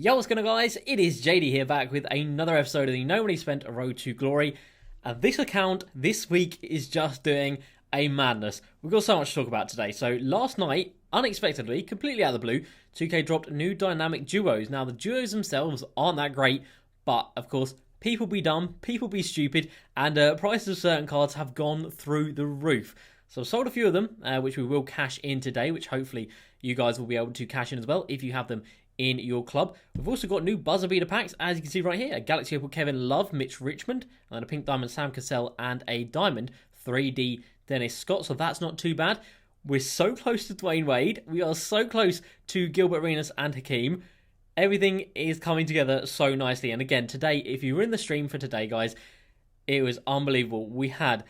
Yo, what's going on, guys? It is JD here, back with another episode of the No Money Spent Road to Glory. And this account this week is just doing a madness. We've got so much to talk about today. So last night, unexpectedly, completely out of the blue, 2K dropped new dynamic duos. Now the duos themselves aren't that great, but of course, people be dumb, people be stupid, and prices of certain cards have gone through the roof. So I've sold a few of them, which we will cash in today, which hopefully you guys will be able to cash in as well if you have them in your club. We've also got new buzzer beater packs, as you can see right here. A Galaxy Opal Kevin Love, Mitch Richmond, and then a pink diamond Sam Cassell, and a diamond 3D Dennis Scott. So that's not too bad. We're so close to Dwayne Wade. We are so close to Gilbert Arenas and Hakeem. Everything is coming together so nicely. And again, today, if you were in the stream for today, guys, it was unbelievable. We had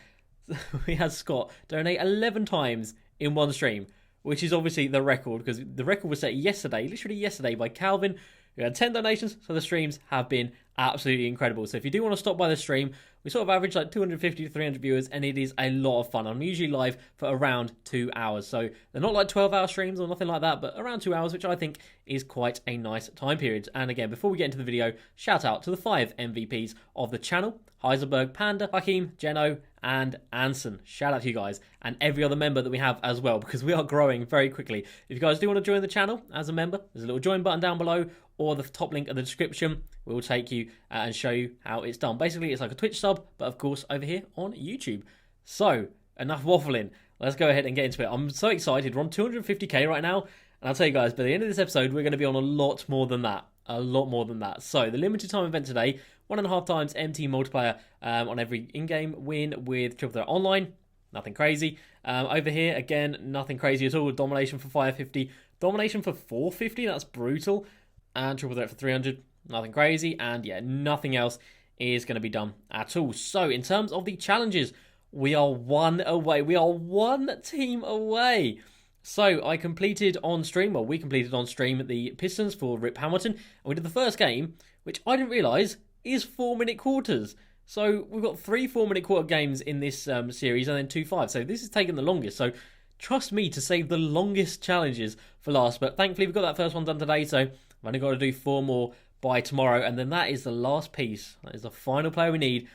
Scott donate 11 times in one stream, which is obviously the record, because the record was set yesterday, literally yesterday, by Calvin, who had 10 donations. So the streams have been absolutely incredible. So if you do want to stop by the stream, we sort of average like 250 to 300 viewers, and it is a lot of fun. I'm usually live for around 2 hours. So they're not like 12-hour streams or nothing like that, but around 2 hours, which I think is quite a nice time period. And again, before we get into the video, shout out to the 5 MVPs of the channel: Heisenberg, Panda, Hakeem, Geno, and Anson. Shout out to you guys, and every other member that we have as well, because we are growing very quickly. If you guys do want to join the channel as a member, there's a little join button down below, or the top link in the description will take you and show you how it's done. Basically, it's like a Twitch sub, but of course over here on YouTube. So, enough waffling. Let's go ahead and get into it. I'm so excited. We're on 250k right now, and I'll tell you guys, by the end of this episode, we're going to be on a lot more than that. A lot more than that. So, the limited time event today, 1.5 times MT multiplier on every in-game win with Triple Threat Online. Nothing crazy. Over here, again, nothing crazy at all. Domination for 550. Domination for 450. That's brutal. And Triple Threat for 300. Nothing crazy. And yeah, nothing else is going to be done at all. So, in terms of the challenges, we are one away. We are one team away. So, I completed on stream, well, we completed on stream the Pistons for Rip Hamilton. And we did the first game, which I didn't realise is 4-minute quarters. So, we've got 3 4-minute quarter games in this series, and then 2 5. So, this has taken the longest. So, trust me to save the longest challenges for last. But thankfully, we've got that first one done today. So, I've only got to do 4 more by tomorrow. And then that is the last piece. That is the final player we need.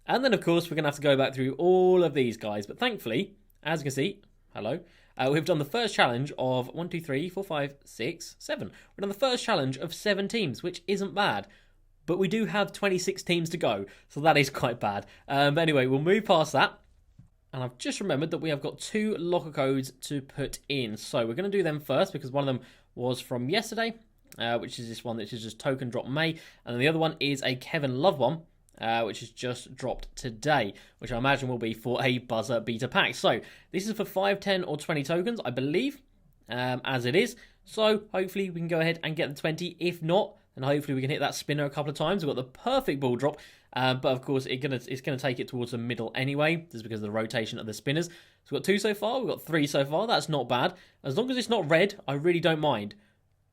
And then, of course, we're going to have to go back through all of these guys. But thankfully, as you can see, hello, we've done the first challenge of 1, 2, 3, 4, 5, 6, 7. We've done the first challenge of 7 teams, which isn't bad. But we do have 26 teams to go, so that is quite bad. But anyway, we'll move past that. And I've just remembered that we have got 2 locker codes to put in. So we're going to do them first, because one of them was from yesterday, which is this one, which is just token drop May. And then the other one is a Kevin Love one, which is just dropped today, which I imagine will be for a buzzer beater pack. So this is for 5, 10, or 20 tokens, I believe, as it is. So hopefully we can go ahead and get the 20. If not, and hopefully we can hit that spinner a couple of times. We've got the perfect ball drop, but of course it's gonna take it towards the middle anyway, just because of the rotation of the spinners. So we've got 2 so far, we've got 3 so far. That's not bad. As long as it's not red, I really don't mind.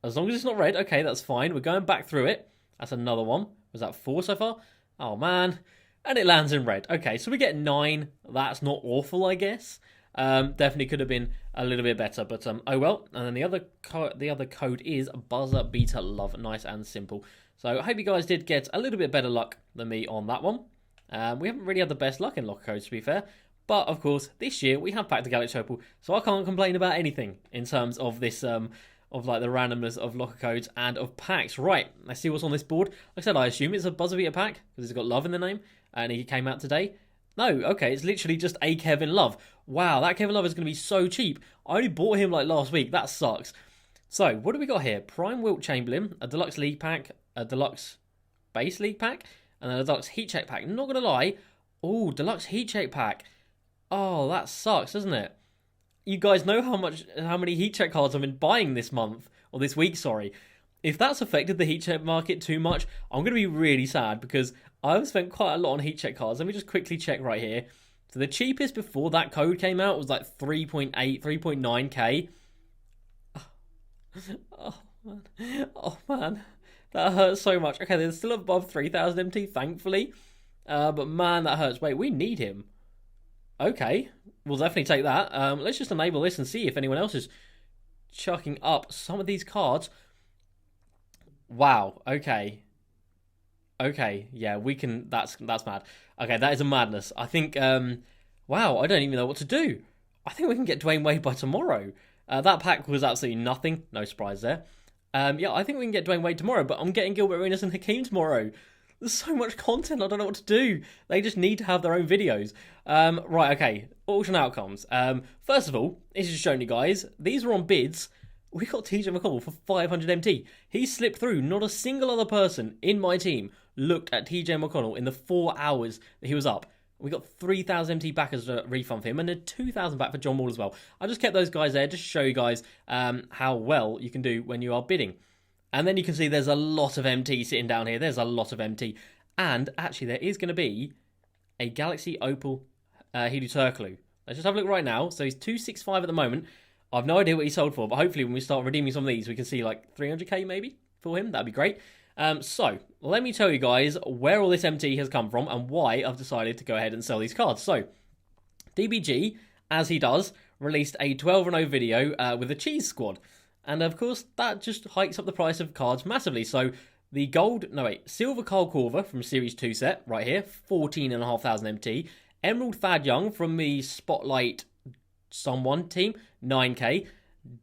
As long as it's not red, okay, that's fine. We're going back through it. That's another one. Was that 4 so far? Oh man, and it lands in red. Okay, so we get 9. That's not awful, I guess. Definitely could have been a little bit better, but oh well. And then the other code is buzzer beater love. Nice and simple. So I hope you guys did get a little bit better luck than me on that one. We haven't really had the best luck in locker codes, to be fair, but of course this year we have packed the Galaxy Opal, so I can't complain about anything in terms of this of like the randomness of locker codes and of packs. Right, let's see what's on this board. Like I said, I assume it's a buzzer beater pack because it's got love in the name, and he came out today. No, okay, it's literally just a Kevin Love. Wow, that Kevin Love is going to be so cheap. I only bought him like last week. That sucks. So, what do we got here? Prime Wilt Chamberlain, a deluxe league pack, a deluxe base league pack, and then a deluxe heat check pack. Not going to lie. Oh, deluxe heat check pack. Oh, that sucks, doesn't it? You guys know how many heat check cards I've been buying this month, or this week, sorry. If that's affected the heat check market too much, I'm going to be really sad, because I've spent quite a lot on heat check cards. Let me just quickly check right here. So the cheapest before that code came out was like 3.8, 3.9k. Oh man. Oh man. That hurts so much. Okay, they're still above 3,000 MT, thankfully. But man, that hurts. Wait, we need him. Okay, we'll definitely take that. Let's just enable this and see if anyone else is chucking up some of these cards. Wow. Okay. Okay. Yeah, we can. That's mad. Okay, that is a madness. I think. Wow. I don't even know what to do. I think we can get Dwayne Wade by tomorrow. That pack was absolutely nothing. No surprise there. Yeah, I think we can get Dwayne Wade tomorrow, but I'm getting Gilbert Arenas and Hakeem tomorrow. There's so much content, I don't know what to do. They just need to have their own videos. Right, okay. Auction outcomes. First of all, this is showing you guys, these were on bids. We got TJ McConnell for 500 MT. He slipped through. Not a single other person in my team looked at TJ McConnell in the 4 hours that he was up. We got 3,000 MT back as a refund for him and a 2,000 back for John Wall as well. I just kept those guys there just to show you guys how well you can do when you are bidding. And then you can see there's a lot of MT sitting down here. There's a lot of MT. And actually there is going to be a Galaxy Opal Hedo Turkoglu. Let's just have a look right now. So he's 265 at the moment. I've no idea what he sold for, but hopefully when we start redeeming some of these, we can see like 300k maybe for him. That'd be great. So let me tell you guys where all this MT has come from and why I've decided to go ahead and sell these cards. So DBG, as he does, released a 12-0 video with a cheese squad. And of course, that just hikes up the price of cards massively. So the silver Kyle Korver from Series 2 set, right here, 14,500 MT. Emerald Thad Young from the Spotlight someone team, 9k.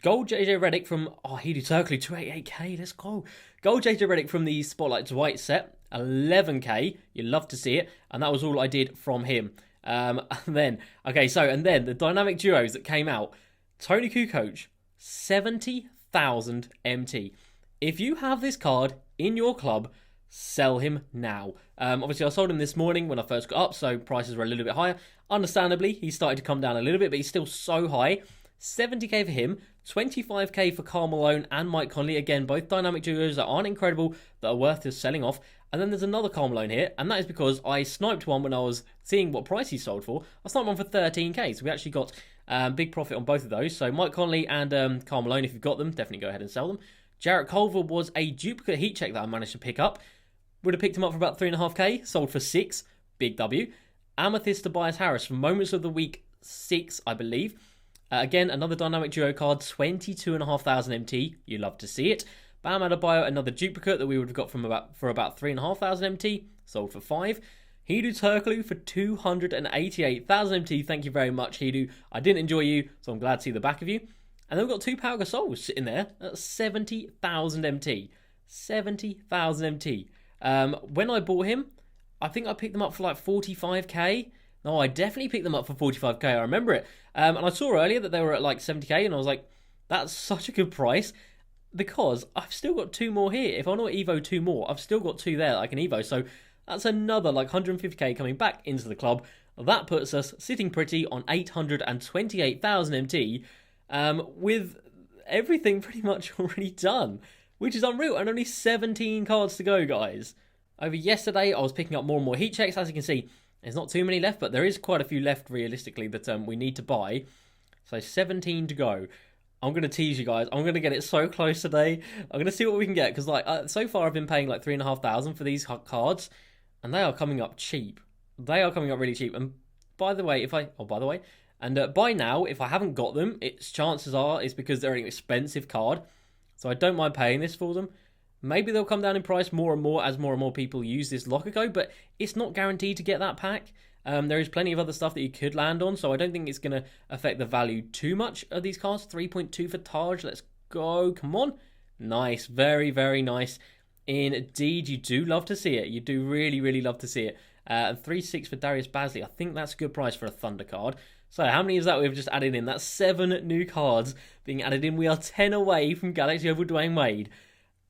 Gold JJ Redick from, Hedo Turkoglu, 288k, let's go. Gold JJ Redick from the Spotlight Dwight set, 11k, you love to see it. And that was all I did from him. And then the dynamic duos that came out, Tony Kukoc, 70,000 MT. If you have this card in your club, sell him now. Obviously, I sold him this morning when I first got up, so prices were a little bit higher. Understandably, he started to come down a little bit, but he's still so high. 70k for him, 25k for Karl Malone and Mike Conley. Again, both dynamic duos that aren't incredible, that are worth just selling off. And then there's another Karl Malone here, and that is because I sniped one when I was seeing what price he sold for. I sniped one for 13k, so we actually got big profit on both of those. So Mike Conley and Karl Malone, if you've got them, definitely go ahead and sell them. Jarrett Culver was a duplicate heat check that I managed to pick up. Would have picked him up for about 3.5k, sold for 6, big W. Amethyst Tobias Harris from Moments of the Week 6, I believe. Again, another dynamic duo card, 22,500 MT. You love to see it. Bam Adebayo, another duplicate that we would have got for about 3,500 MT. Sold for 5. Hedo Turkoglu for 288,000 MT. Thank you very much, Hedo. I didn't enjoy you, so I'm glad to see the back of you. And then we've got 2 Pau Gasols sitting there at 70,000 MT. 70,000 MT. When I bought him, I think I picked them up for like 45k. No, I definitely picked them up for 45k. I remember it. And I saw earlier that they were at like 70k, and I was like, that's such a good price because I've still got 2 more here. If I want to Evo 2 more, I've still got 2 there that I can Evo. So that's another like 150k coming back into the club. That puts us sitting pretty on 828,000 MT with everything pretty much already done, which is unreal. And only 17 cards to go, guys. Over yesterday, I was picking up more and more heat checks. As you can see, there's not too many left, but there is quite a few left realistically that we need to buy. So 17 to go. I'm going to tease you guys. I'm going to get it so close today. I'm going to see what we can get because so far I've been paying like 3,500 for these cards, and they are coming up cheap. They are coming up really cheap. And by the way, by now, if I haven't got them, chances are it's because they're an expensive card. So I don't mind paying this for them. Maybe they'll come down in price more and more as more and more people use this locker code, but it's not guaranteed to get that pack. There is plenty of other stuff that you could land on, so I don't think it's going to affect the value too much of these cards. 3.2 for Taj. Let's go. Come on. Nice. Very, very nice. Indeed, you do love to see it. You do really, really love to see it. 3.6 for Darius Bazley. I think that's a good price for a Thunder card. So how many is that we've just added in? That's 7 new cards being added in. We are 10 away from Galaxy Opal Dwayne Wade.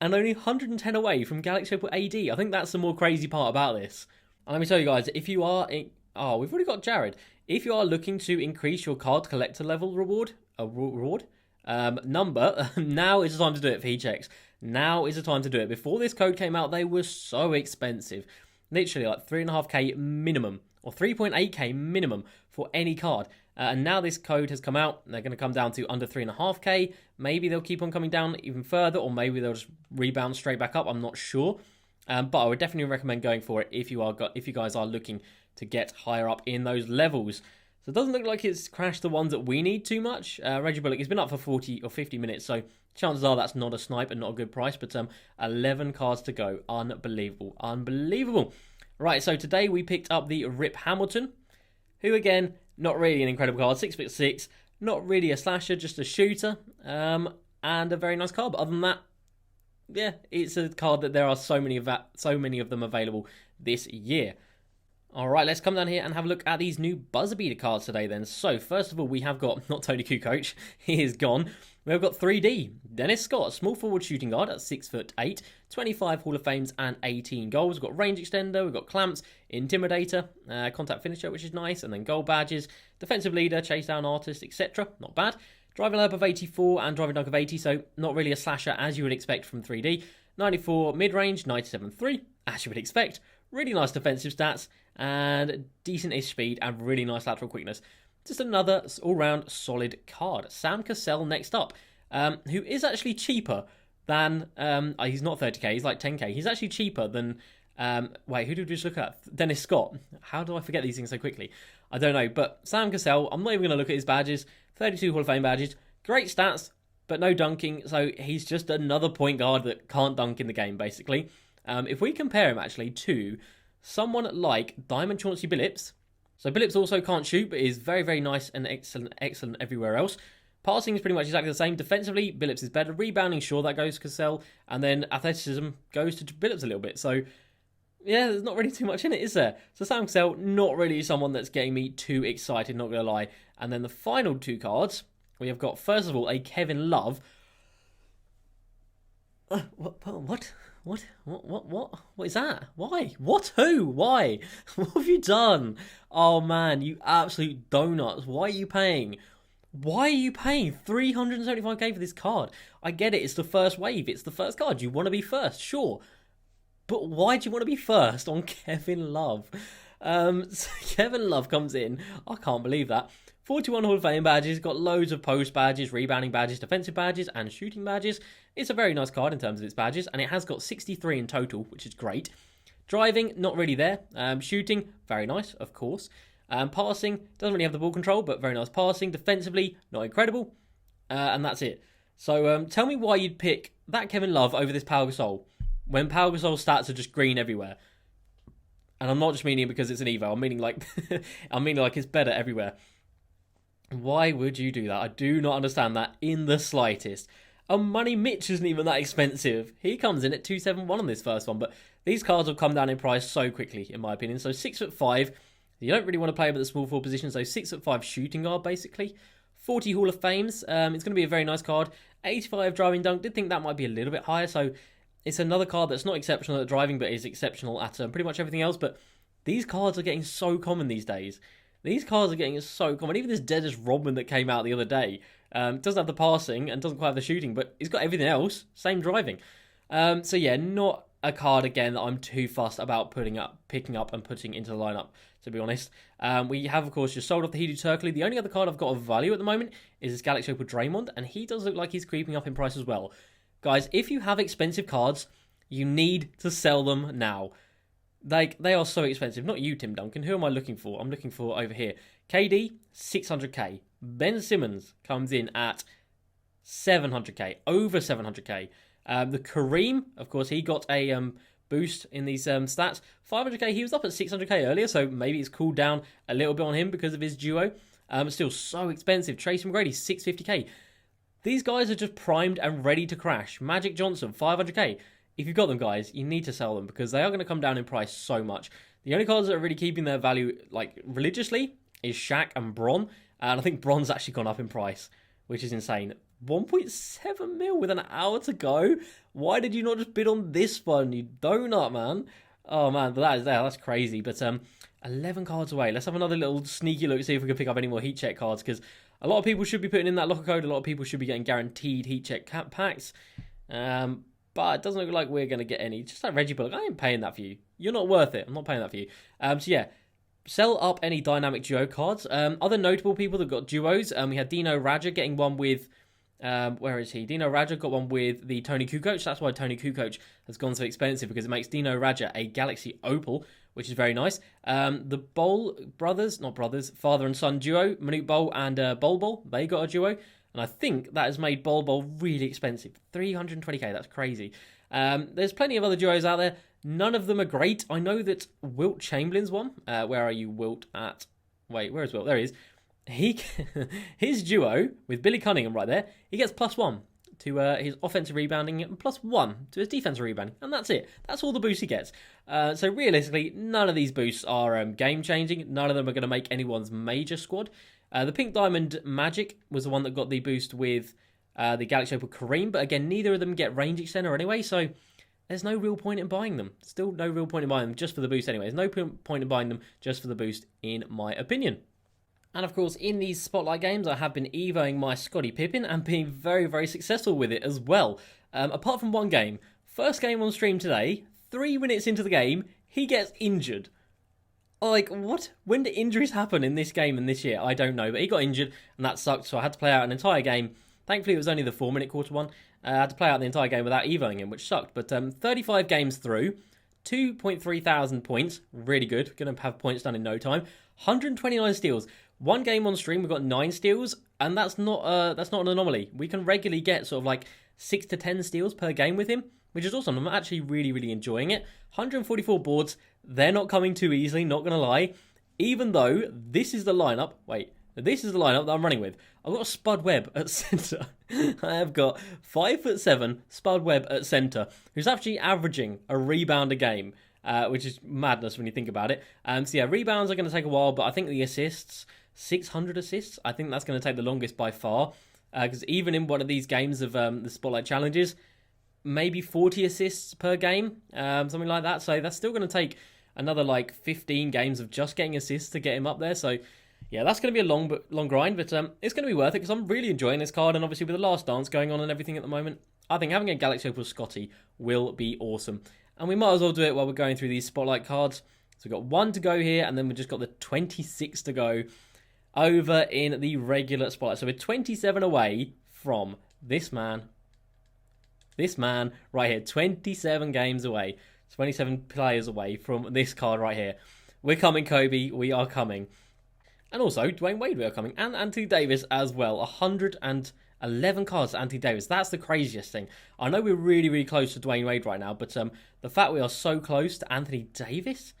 And only 110 away from Galaxy Opal AD. I think that's the more crazy part about this. And let me tell you guys, if you are... we've already got Jared. If you are looking to increase your card collector level number, now is the time to do it for heat checks. Now is the time to do it. Before this code came out, they were so expensive. Literally like 3.5k minimum, or 3.8k minimum for any card. And now this code has come out, they're going to come down to under 3.5k. Maybe they'll keep on coming down even further, or maybe they'll just rebound straight back up. I'm not sure. But I would definitely recommend going for it if you guys are looking to get higher up in those levels. So it doesn't look like it's crashed the ones that we need too much. Reggie Bullock, it's been up for 40 or 50 minutes, so chances are that's not a snipe and not a good price. But 11 cards to go. Unbelievable. Unbelievable. Right, so today we picked up the Rip Hamilton, who again, not really an incredible card. 6'6", not really a slasher, just a shooter, and a very nice card. But other than that, yeah, it's a card that there are so many of them available this year. All right, let's come down here and have a look at these new buzzer beater cards today then. So, first of all, we have got, not Tony Kukoc, he is gone. We've got 3D, Dennis Scott, small forward shooting guard at 6'8", 25 Hall of Fames and 18 goals. We've got range extender, we've got clamps, intimidator, contact finisher, which is nice, and then goal badges, defensive leader, chase down artist, etc. Not bad. Driving lap of 84 and driving dunk of 80, so not really a slasher as you would expect from 3D. 94 mid-range, 97.3, as you would expect. Really nice defensive stats, and decent-ish speed, and really nice lateral quickness. Just another all-round solid card. Sam Cassell next up, who is actually cheaper than... he's not 30k, he's like 10k. He's actually cheaper than... wait, who did we just look at? Dennis Scott. How do I forget these things so quickly? I don't know, but Sam Cassell, I'm not even going to look at his badges. 32 Hall of Fame badges. Great stats, but no dunking, so he's just another point guard that can't dunk in the game, basically. If we compare him, actually, to someone like Diamond Chauncey Billups, so Billups also can't shoot, but is very, very nice and excellent everywhere else. Passing is pretty much exactly the same. Defensively, Billups is better. Rebounding, sure, that goes to Cassell. And then athleticism goes to Billups a little bit. So, yeah, there's not really too much in it, is there? So Sam Cassell, not really someone that's getting me too excited, not going to lie. And then the final two cards, we have got, first of all, a Kevin Love. What? What is that? Why? What? Who? Why? What have you done? Oh man, you absolute donuts. Why are you paying? Why are you paying 375k for this card? I get it, it's the first wave, it's the first card. You want to be first, sure. But why do you want to be first on Kevin Love? So Kevin Love comes in. I can't believe that. 41 Hall of Fame badges, got loads of post badges, rebounding badges, defensive badges, and shooting badges. It's a very nice card in terms of its badges, and it has got 63 in total, which is great. Driving, not really there. Shooting, very nice, of course. Passing, doesn't really have the ball control, but very nice passing. Defensively, not incredible. And that's it. So tell me why you'd pick that Kevin Love over this Pau Gasol, when Pau Gasol's stats are just green everywhere. And I'm not just meaning because it's an Evo, I'm meaning like it's better everywhere. Why would you do that? I do not understand that in the slightest. And Money Mitch isn't even that expensive. He comes in at 271 on this first one, but these cards will come down in price so quickly, in my opinion. So 6'5", you don't really want to play him at the small forward position, so 6'5" shooting guard, basically. 40 Hall of Fames, it's going to be a very nice card. 85 driving dunk, did think that might be a little bit higher, so it's another card that's not exceptional at driving, but is exceptional at pretty much everything else. But these cards are getting so common these days. These cards are getting so common. Even this Dennis Rodman that came out the other day doesn't have the passing and doesn't quite have the shooting, but he's got everything else. Same driving. So yeah, not a card again that I'm too fussed about picking up and putting into the lineup, to be honest. We have, of course, just sold off the Hedo Turkley. The only other card I've got of value at the moment is this Galaxy Opal Draymond, and he does look like he's creeping up in price as well. Guys, if you have expensive cards, you need to sell them now. Like, they are so expensive. Not you, Tim Duncan. Who am I looking for? I'm looking for over here. KD, 600k. Ben Simmons comes in at 700k. Over 700k. The Kareem, of course, he got a boost in these stats. 500k, he was up at 600k earlier, so maybe it's cooled down a little bit on him because of his duo. Still so expensive. Tracy McGrady, 650k. These guys are just primed and ready to crash. Magic Johnson, 500k. If you've got them, guys, you need to sell them because they are going to come down in price so much. The only cards that are really keeping their value like religiously is Shaq and Bron. And I think Bron's actually gone up in price, which is insane. 1.7 mil with an hour to go. Why did you not just bid on this one, you donut, man? Oh, man, but that's crazy. But 11 cards away. Let's have another little sneaky look, see if we can pick up any more heat check cards, because a lot of people should be putting in that locker code. A lot of people should be getting guaranteed heat check packs. But it doesn't look like we're going to get any. Just like Reggie Bullock, I ain't paying that for you. You're not worth it. I'm not paying that for you. So yeah, sell up any dynamic duo cards. Other notable people that got duos, we had Dino Radja getting one with Where is he? Dino Radja got one with the Tony Kukoc. That's why Tony Kukoc has gone so expensive, because it makes Dino Radja a Galaxy Opal, which is very nice. The Bowl brothers, not brothers, father and son duo, Manute Bol and Bol, they got a duo. And I think that has made Bol really expensive. 320k, that's crazy. There's plenty of other duos out there. None of them are great. I know that Wilt Chamberlain's one. Where are you, Wilt? Wait, where is Wilt? There he is. His duo with Billy Cunningham right there, he gets +1 to his offensive rebounding and +1 to his defensive rebounding, and that's it. That's all the boosts he gets. So realistically, none of these boosts are game changing. None of them are going to make anyone's major squad. The Pink Diamond Magic was the one that got the boost with the Galaxy Opal Kareem, but again, neither of them get range extender anyway, so there's no real point in buying them. Still no real point in buying them just for the boost anyway. There's no point in buying them just for the boost, in my opinion. And of course, in these Spotlight games, I have been evoing my Scottie Pippen and being very, very successful with it as well. Apart from one game. First game on stream today, 3 minutes into the game, he gets injured. Like, what? When do injuries happen in this game and this year? I don't know, but he got injured, and that sucked, so I had to play out an entire game. Thankfully, it was only the 4-minute quarter one. I had to play out the entire game without evoing him, which sucked. But 35 games through, 2.3 thousand points, really good. Going to have points done in no time. 129 steals. One game on stream, we've got 9 steals, and that's not an anomaly. We can regularly get sort of like 6 to 10 steals per game with him, which is awesome. I'm actually really, really enjoying it. 144 boards, they're not coming too easily, not going to lie. Even though this is the lineup, this is the lineup that I'm running with. I've got a Spud Webb at centre. I have got 5'7" Spud Webb at centre, who's actually averaging a rebound a game, which is madness when you think about it. So yeah, rebounds are going to take a while, but I think the assists, 600 assists, I think that's going to take the longest by far. Because even in one of these games of the Spotlight Challenges, maybe 40 assists per game, something like that. So that's still going to take another like 15 games of just getting assists to get him up there. So yeah, that's going to be a long grind, but it's going to be worth it because I'm really enjoying this card. And obviously with the Last Dance going on and everything at the moment, I think having a Galaxy Opal Scotty will be awesome. And we might as well do it while we're going through these Spotlight cards. So we've got 1 to go here, and then we've just got the 26 to go over in the regular Spotlight. So we're 27 away from this man right here. 27 games away. 27 players away from this card right here. We're coming, Kobe. We are coming. And also, Dwayne Wade, we are coming. And Anthony Davis as well. 111 cards to Anthony Davis. That's the craziest thing. I know we're really, really close to Dwayne Wade right now, but the fact we are so close to Anthony Davis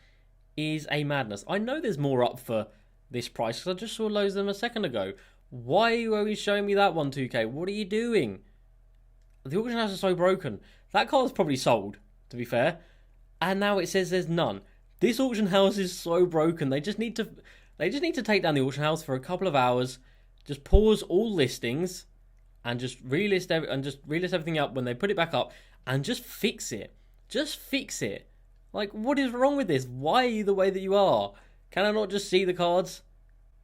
is a madness. I know there's more up for this price because I just saw loads of them a second ago. Why are you always showing me that one, 2K? What are you doing? The auction house is so broken. That card's probably sold, to be fair. And now it says there's none. This auction house is so broken. They just need to take down the auction house for a couple of hours, just pause all listings, and just relist everything up when they put it back up, and just fix it. Just fix it. Like, what is wrong with this? Why are you the way that you are? Can I not just see the cards?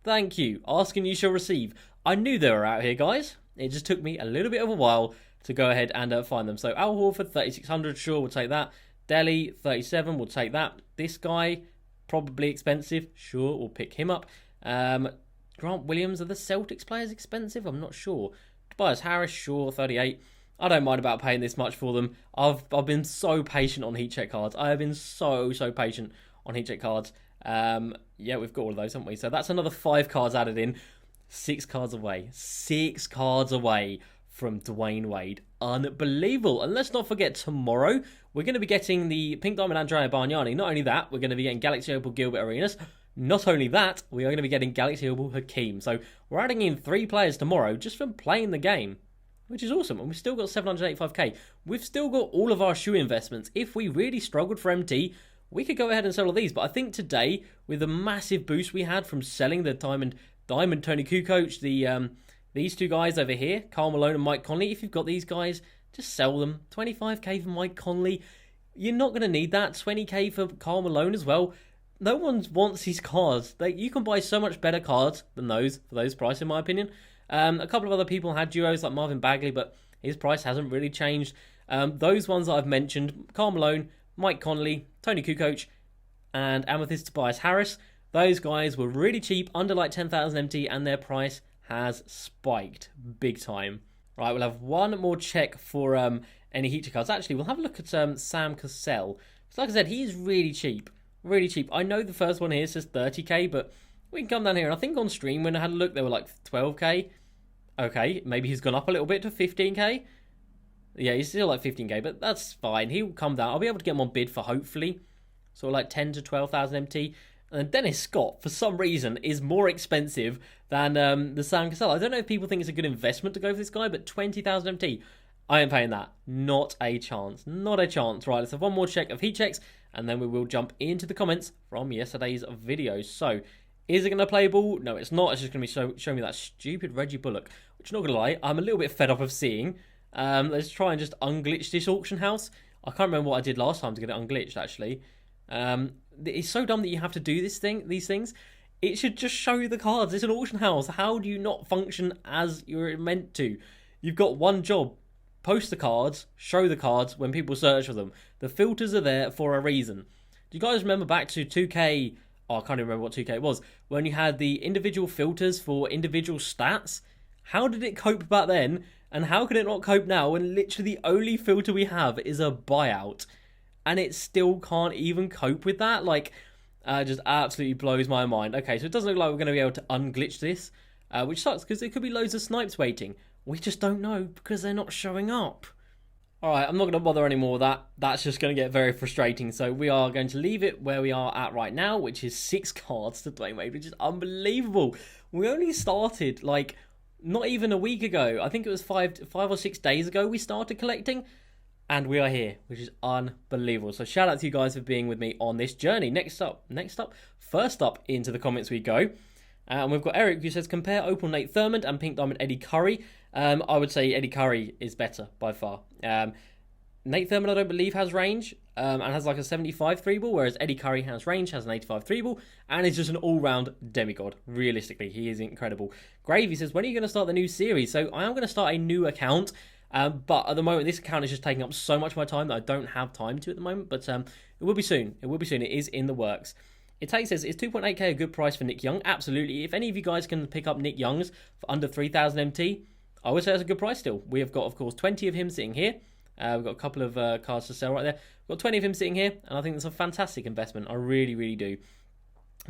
Thank you. Ask and you shall receive. I knew they were out here, guys. It just took me a little bit of a while to go ahead and find them. So Al Horford, 3,600, sure, we'll take that. Delhi, 37, we'll take that. This guy, probably expensive, sure, we'll pick him up. Grant Williams, are the Celtics players expensive? I'm not sure. Tobias Harris, sure, 38. I don't mind about paying this much for them. I've been so patient on heat check cards. I have been so patient on heat check cards. Yeah, we've got all of those, haven't we? So that's another 5 cards added in. 6 cards away. 6 cards away from Dwayne Wade. Unbelievable. And let's not forget, tomorrow, we're going to be getting the Pink Diamond Andrea Bargnani. Not only that, we're going to be getting Galaxy Opal Gilbert Arenas. Not only that, we are going to be getting Galaxy Opal Hakeem. So we're adding in 3 players tomorrow just from playing the game, which is awesome. And we've still got 785k. We've still got all of our shoe investments. If we really struggled for MT, we could go ahead and sell all these. But I think today, with the massive boost we had from selling the Diamond Tony Kukoc, these 2 guys over here, Karl Malone and Mike Conley, if you've got these guys, just sell them. 25k for Mike Conley. You're not going to need that. 20k for Karl Malone as well. No one wants these cards. You can buy so much better cards than those for those price, in my opinion. A couple of other people had duos like Marvin Bagley, but his price hasn't really changed. Those ones that I've mentioned, Karl Malone, Mike Conley, Tony Kukoc, and Amethyst Tobias Harris, those guys were really cheap, under like 10,000 MT, and their price has spiked big time. Right, we'll have one more check for any Heater cards. Actually, we'll have a look at Sam Cassell. So like I said, he is really cheap. Really cheap. I know the first one here says 30k, but we can come down here. And I think on stream, when I had a look, they were like 12k. Okay, maybe he's gone up a little bit to 15k. Yeah, he's still like 15k, but that's fine. He'll come down. I'll be able to get him on bid for hopefully sort of like 10 to 12,000 MT. And then Dennis Scott, for some reason, is more expensive than the Sam Cassell. I don't know if people think it's a good investment to go for this guy, but 20,000 MT, I ain't paying that. Not a chance. Not a chance. Right, let's have one more check of heat checks, and then we will jump into the comments from yesterday's video. So, is it going to play ball? No, it's not. It's just going to be showing me that stupid Reggie Bullock, which, not going to lie, I'm a little bit fed up of seeing. Let's try and just unglitch this auction house. I can't remember what I did last time to get it unglitched, actually. It's so dumb that you have to do these things. It should just show you the cards. It's an auction house. How do you not function as you're meant to? You've got one job. Post the cards, show the cards when people search for them. The filters are there for a reason. Do you guys remember back to 2K? Oh, I can't even remember what 2K was. When you had the individual filters for individual stats. How did it cope back then? And how can it not cope now when literally the only filter we have is a buyout? And it still can't even cope with that? Like, just absolutely blows my mind. Okay, so it doesn't look like we're going to be able to unglitch this, which sucks because there could be loads of snipes waiting. We just don't know because they're not showing up. Alright, I'm not going to bother anymore with that. That's just going to get very frustrating. So we are going to leave it where we are at right now, which is 6 cards to Dwayne Wade, which is unbelievable. We only started, like, not even a week ago. I think it was 5 or 6 days ago we started collecting. And we are here, which is unbelievable. So shout out to you guys for being with me on this journey. First up into the comments we go. And we've got Eric who says, compare Opal Nate Thurmond and Pink Diamond Eddie Curry. I would say Eddie Curry is better by far. Nate Thurmond I don't believe has range and has like a 75 3-ball, whereas Eddie Curry has range, has an 85 3-ball, and is just an all-round demigod. Realistically, he is incredible. Gravy says, when are you going to start the new series? So I am going to start a new account. But at the moment, this account is just taking up so much of my time that I don't have time to at the moment. But it will be soon. It will be soon. It is in the works. It says, is 2.8k a good price for Nick Young? Absolutely. If any of you guys can pick up Nick Young's for under 3,000 MT, I would say that's a good price still. We have got, of course, 20 of him sitting here. We've got a couple of cards to sell right there. We've got 20 of him sitting here, and I think that's a fantastic investment. I really, really do.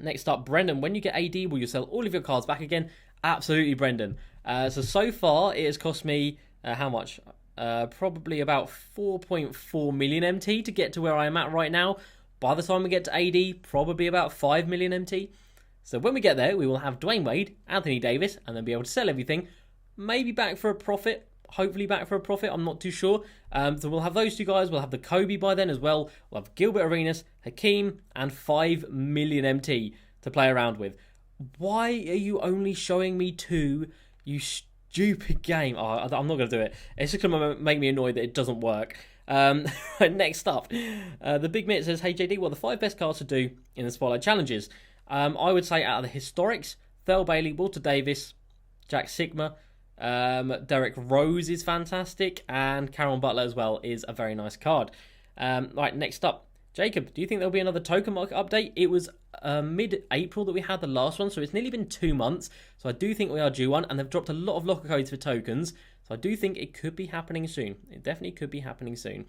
Next up, Brendan, when you get AD, will you sell all of your cards back again? Absolutely, Brendan. So far, it has cost me... how much? Probably about 4.4 million MT to get to where I am at right now. By the time we get to AD, probably about 5 million MT. So when we get there, we will have Dwayne Wade, Anthony Davis, and then be able to sell everything. Maybe back for a profit. Hopefully back for a profit. I'm not too sure. So we'll have those two guys. We'll have the Kobe by then as well. We'll have Gilbert Arenas, Hakeem, and 5 million MT to play around with. Why are you only showing me 2, you stupid game? Oh, I'm not going to do it. It's just going to make me annoyed that it doesn't work. Next up, the Big Mitt says, hey JD, what are the 5 best cards to do in the Spotlight Challenges? I would say out of the Historics, Thurl Bailey, Walter Davis, Jack Sigma, Derek Rose is fantastic, and Caron Butler as well is a very nice card. Right, next up, Jacob, do you think there'll be another token market update? It was mid-April that we had the last one, so it's nearly been 2 months. So I do think we are due one, and they've dropped a lot of locker codes for tokens. So I do think it could be happening soon. It definitely could be happening soon.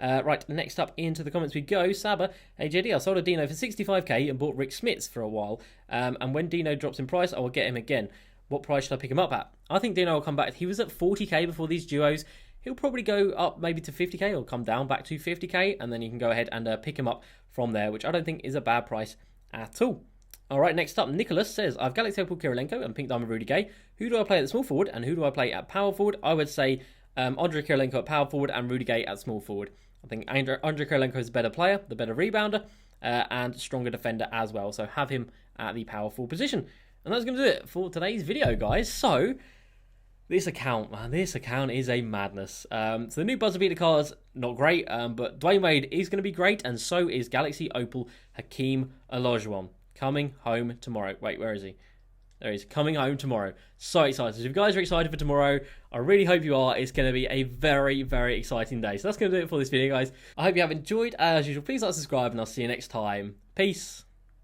Right, next up into the comments we go. Saba, hey JD, I sold a Dino for 65k and bought Rick Smits for a while. And when Dino drops in price, I will get him again. What price should I pick him up at? I think Dino will come back. He was at 40k before these duos. He'll probably go up maybe to 50k or come down back to 50k. And then you can go ahead and pick him up from there, which I don't think is a bad price at all. All right, next up, Nicholas says, I have Galaxy Opal Kirilenko and Pink Diamond Rudy Gay. Who do I play at small forward and who do I play at power forward? I would say Andrei Kirilenko at power forward and Rudy Gay at small forward. I think Andrei Kirilenko is a better player, the better rebounder, and stronger defender as well. So have him at the power forward position. And that's going to do it for today's video, guys. So this account, man, this account is a madness. So the new buzzer beater cards, not great, but Dwayne Wade is going to be great, and so is Galaxy Opal Hakeem Olajuwon. Coming home tomorrow. Wait, where is he? There he is, coming home tomorrow. So excited. So if you guys are excited for tomorrow, I really hope you are. It's going to be a very, very exciting day. So that's going to do it for this video, guys. I hope you have enjoyed. As usual, please like, subscribe, and I'll see you next time. Peace.